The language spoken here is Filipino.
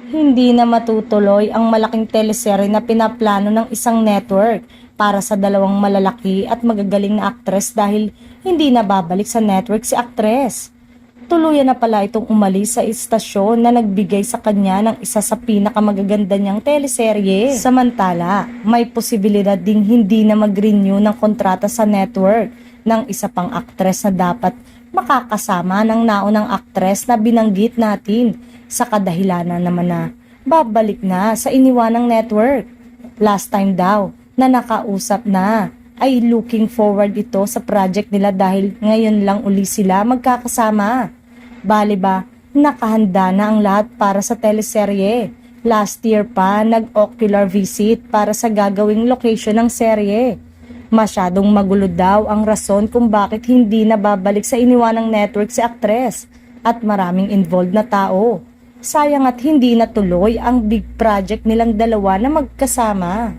Hindi na matutuloy ang malaking teleserye na pinaplano ng isang network para sa dalawang malalaki at magagaling na aktres dahil hindi na babalik sa network si aktres. Tuluyan na pala itong umalis sa istasyon na nagbigay sa kanya ng isa sa pinakamagaganda niyang teleserye. Samantala, may posibilidad ding hindi na mag-renew ng kontrata sa network ng isa pang aktres na dapat makakasama ng naunang aktres na binanggit natin sa kadahilanan naman na babalik na sa iniwanang network. Last time daw na nakausap na ay looking forward ito sa project nila dahil ngayon lang uli sila magkakasama. Bali ba, nakahanda na ang lahat para sa teleserye. Last year pa, nag-ocular visit para sa gagawing location ng serye. Masyadong magulo daw ang rason kung bakit hindi na babalik sa iniwanang network si aktres at maraming involved na tao. Sayang at hindi natuloy ang big project nilang dalawa na magkasama.